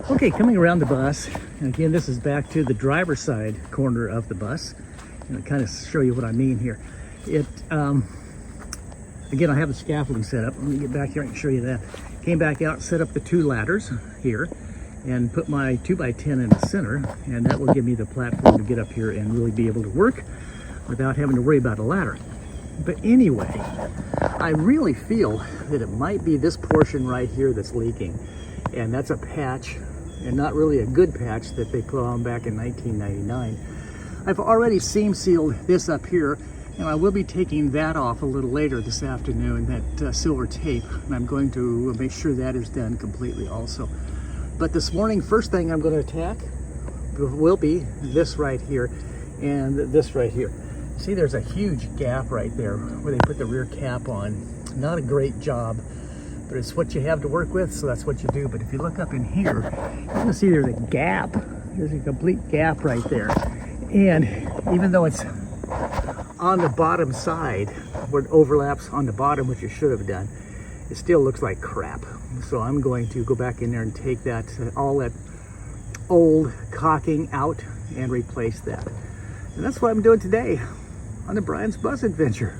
Okay, coming around the bus, and again, this is back to the driver's side corner of the bus, and I'll kind of show you what I mean here. Again, I have the scaffolding set up. Let me get back here and show you that. Came back out, set up the two ladders here, and put my 2x10 in the center, and that will give me the platform to get up here and really be able to work without having to worry about a ladder. But anyway, I really feel that it might be this portion right here that's leaking, and that's a patch, and not really a good patch that they put on back in 1999. I've already seam sealed this up here, and I will be taking that off a little later this afternoon, that silver tape, and I'm going to make sure that is done completely also. But this morning, first thing I'm going to attack will be this right here and this right here. See, there's a huge gap right there where they put the rear cap on. Not a great job, but it's what you have to work with, so that's what you do. But if you look up in here, you can see there's a gap. There's a complete gap right there. And even though it's on the bottom side, where it overlaps on the bottom, which you should have done, it still looks like crap. So I'm going to go back in there and take that, all that old caulking out and replace that. And that's what I'm doing today on the Brian's Bus Adventure.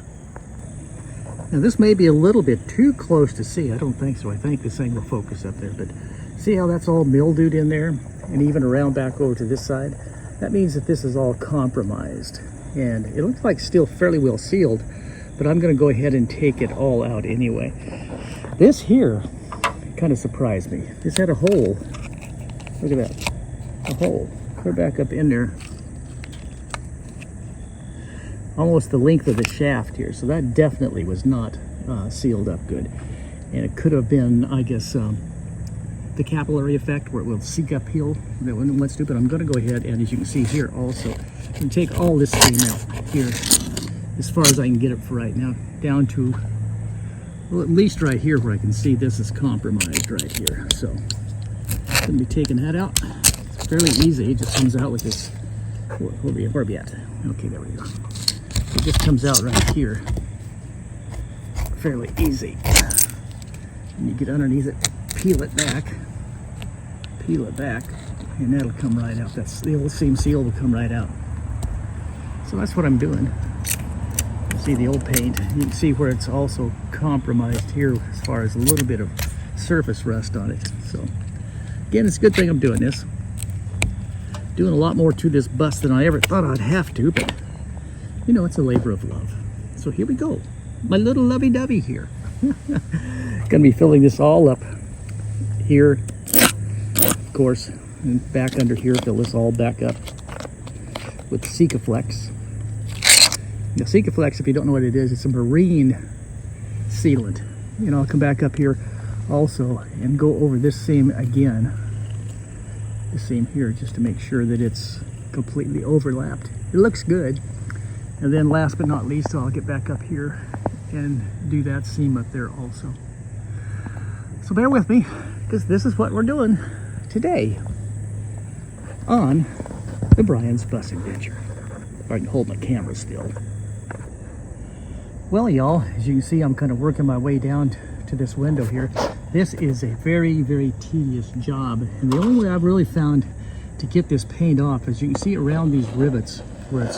Now this may be a little bit too close to see. I don't think so. I think this thing will focus up there, but see how that's all mildewed in there and even around back over to this side? That means that this is all compromised, and it looks like still fairly well sealed, but I'm going to go ahead and take it all out anyway. This here kind of surprised me. This had a hole. Look at that, a hole clear back up in there, almost the length of the shaft here. So that definitely was not sealed up good, and it could have been, I guess, the capillary effect where it will seek uphill. That one went stupid. I'm going to go ahead and, as you can see here, also and take all this seam out here as far as I can get it for right now, down to, well, at least right here where I can see this is compromised right here. So I'm going to be taking that out. It's fairly easy. It just comes out with this. Where are we at? Okay, there we go. It just comes out right here. Fairly easy. And you get underneath it, peel it back, and that'll come right out. That's the old seam seal will come right out. So that's what I'm doing. You see the old paint. You can see where it's also compromised here as far as a little bit of surface rust on it. So again, it's a good thing I'm doing this. Doing a lot more to this bus than I ever thought I'd have to, but you know, it's a labor of love. So here we go. My little lovey-dovey here. Gonna be filling this all up here, of course, and back under here, fill this all back up with Sikaflex. Now, Sikaflex, if you don't know what it is, it's a marine sealant. You know, I'll come back up here also and go over this seam again. This seam here, just to make sure that it's completely overlapped. It looks good. And then last but not least, I'll get back up here and do that seam up there also. So bear with me, because this is what we're doing today on the Brian's Bus Adventure. If I can hold my camera still. Well, y'all, as you can see, I'm kind of working my way down to this window here. This is a very, very tedious job, and the only way I've really found to get this paint off, as you can see around these rivets where it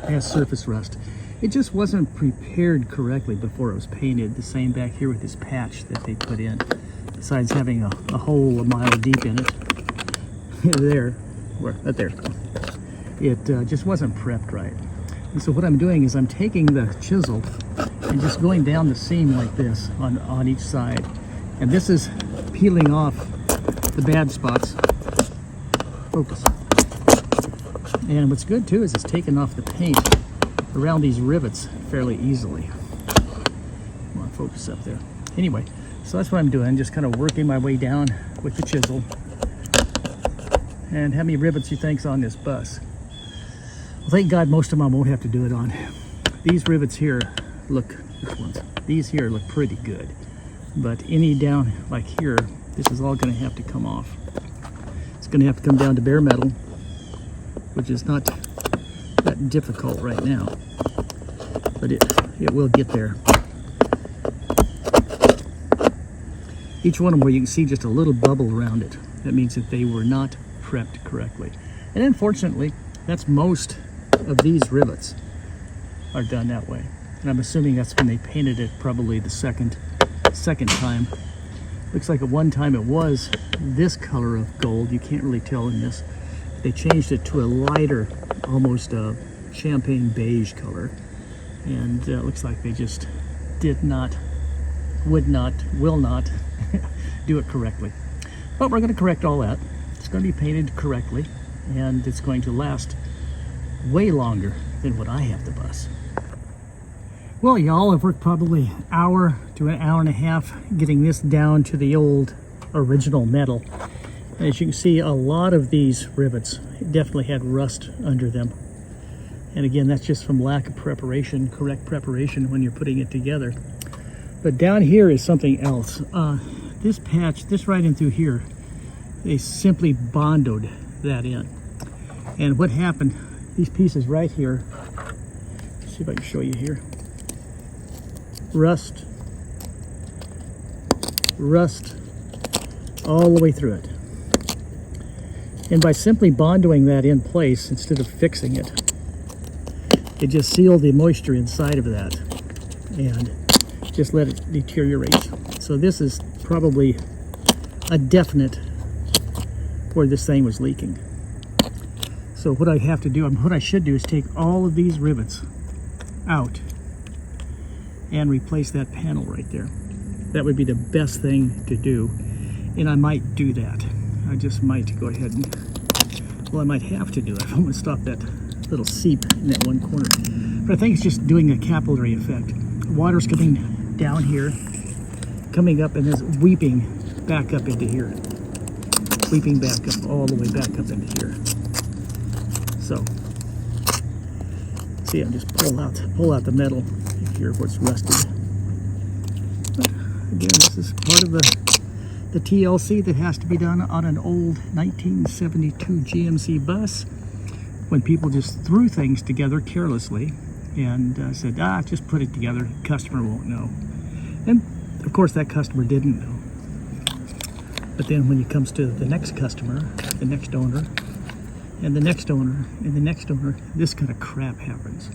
has surface rust, it just wasn't prepared correctly before it was painted. The same back here with this patch that they put in, besides having a hole a mile deep in it. There, right there. It just wasn't prepped right. And so what I'm doing is I'm taking the chisel and just going down the seam like this on each side. And this is peeling off the bad spots. Focus. And what's good too is it's taking off the paint around these rivets fairly easily. Come on, focus up there. Anyway, so that's what I'm doing, just kind of working my way down with the chisel. And how many rivets you think's on this bus? Well, thank God most of them I won't have to do it on. These rivets here look, these here look pretty good. But any down like here, this is all going to have to come off. It's going to have to come down to bare metal, which is not that difficult right now, but it will get there. Each one of them where you can see just a little bubble around it. That means that they were not prepped correctly. And unfortunately, that's most of these rivets are done that way. And I'm assuming that's when they painted it, probably the second time. Looks like at one time it was this color of gold. You can't really tell in this. They changed it to a lighter, almost a champagne beige color. And it looks like they just did not, would not, will not do it correctly. But we're going to correct all that. It's going to be painted correctly, and it's going to last way longer than what I have to bus. Well, y'all, I've worked probably an hour to an hour and a half getting this down to the old original metal. As you can see, a lot of these rivets definitely had rust under them. And again, that's just from lack of preparation, correct preparation when you're putting it together. But down here is something else. This patch, this right in through here, they simply bondoed that in. And what happened, these pieces right here, let's see if I can show you here. Rust all the way through it. And by simply bondoing that in place instead of fixing it, it just sealed the moisture inside of that and just let it deteriorate. So this is probably a definite where this thing was leaking. So what I have to do, what I should do is take all of these rivets out and replace that panel right there. That would be the best thing to do, and I might do that. I just might go ahead and, well, I might have to do it. I'm gonna stop that little seep in that one corner. But I think it's just doing a capillary effect. Water's coming down here, coming up, and then weeping back up into here. Weeping back up, all the way back up into here. So, see, I just pull out the metal here where it's rusted. But again, this is part of the TLC that has to be done on an old 1972 GMC bus when people just threw things together carelessly and said, just put it together, customer won't know. And of course that customer didn't know. But then when it comes to the next customer, the next owner, and the next owner, and the next owner, this kind of crap happens.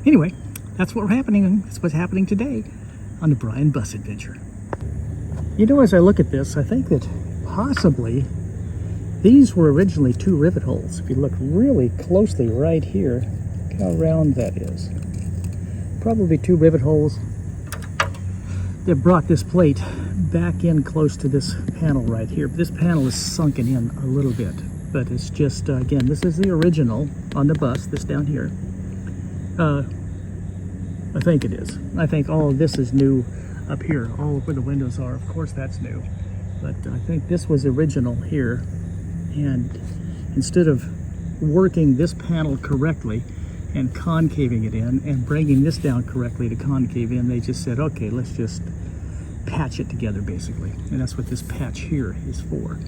Anyway, that's what's happening today on the Brian Bus Adventure. You know, as I look at this, I think that possibly these were originally 2 rivet holes. If you look really closely right here, look how round that is. Probably 2 rivet holes that brought this plate back in close to this panel right here. This panel is sunken in a little bit, but it's just, again, this is the original on the bus, this down here. I think it is. I think all of this is new up here, all where the windows are. Of course, that's new. But I think this was original here. And instead of working this panel correctly and concaving it in and bringing this down correctly to concave in, they just said, okay, let's just patch it together, basically. And that's what this patch here is for.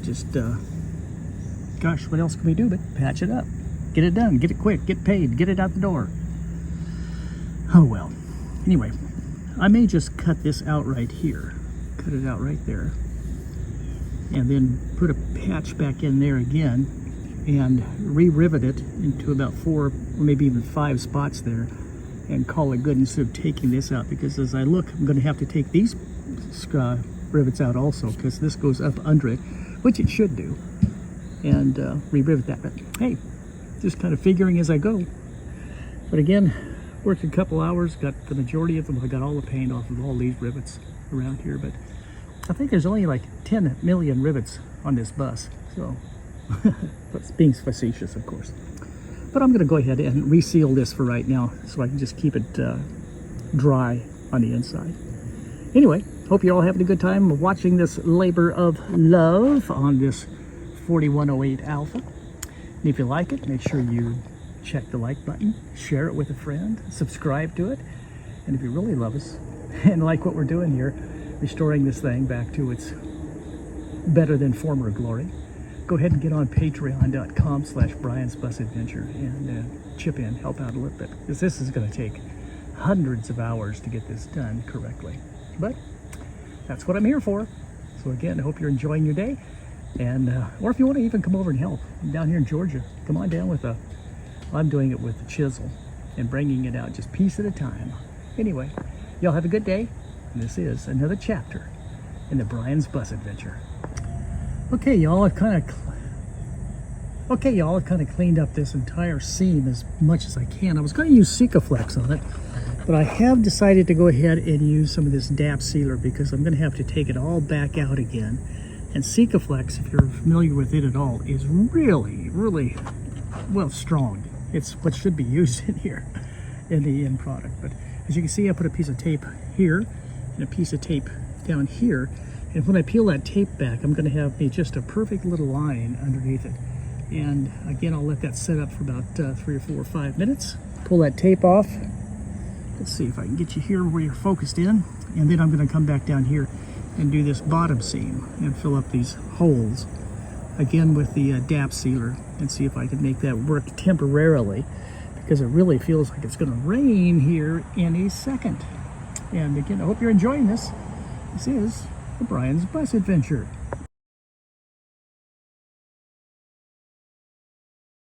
Just, gosh, what else can we do but patch it up? Get it done, get it quick, get paid, get it out the door. Oh well. Anyway, I may just cut this out right here. Cut it out right there. And then put a patch back in there again and re-rivet it into about 4 or maybe even 5 spots there and call it good instead of taking this out, because as I look, I'm going to have to take these rivets out also because this goes up under it, which it should do, and re-rivet that. But hey, just kind of figuring as I go. But again, worked a couple hours, got the majority of them. I got all the paint off of all these rivets around here, but I think there's only like 10 million rivets on this bus, so that's being facetious, of course. But I'm going to go ahead and reseal this for right now so I can just keep it dry on the inside. Anyway, hope you're all having a good time watching this labor of love on this 4108 Alpha. And if you like it, make sure you check the like button, share it with a friend, subscribe to it. And if you really love us and like what we're doing here, restoring this thing back to its better than former glory, go ahead and get on patreon.com/Brian's Bus Adventure and chip in, help out a little bit, because this is going to take hundreds of hours to get this done correctly. But that's what I'm here for. So again, I hope you're enjoying your day. And or if you want to even come over and help, I'm down here in Georgia, come on down with I'm doing it with the chisel and bringing it out just piece at a time. Anyway, y'all have a good day. And this is another chapter in the Brian's Bus Adventure. Okay, y'all, I've kind of cleaned up this entire seam as much as I can. I was going to use Sikaflex on it, but I have decided to go ahead and use some of this DAP sealer because I'm going to have to take it all back out again. And Sikaflex, if you're familiar with it at all, is really, really, well, strong. It's what should be used in here in the end product. But as you can see, I put a piece of tape here and a piece of tape down here. And when I peel that tape back, I'm going to have just a perfect little line underneath it. And again, I'll let that set up for about 3 or 4 or 5 minutes. Pull that tape off. Let's see if I can get you here where you're focused in. And then I'm going to come back down here and do this bottom seam and fill up these holes again with the DAP sealer and see if I can make that work temporarily, because it really feels like it's going to rain here in a second. And again, I hope you're enjoying this. This is the Brian's Bus Adventure.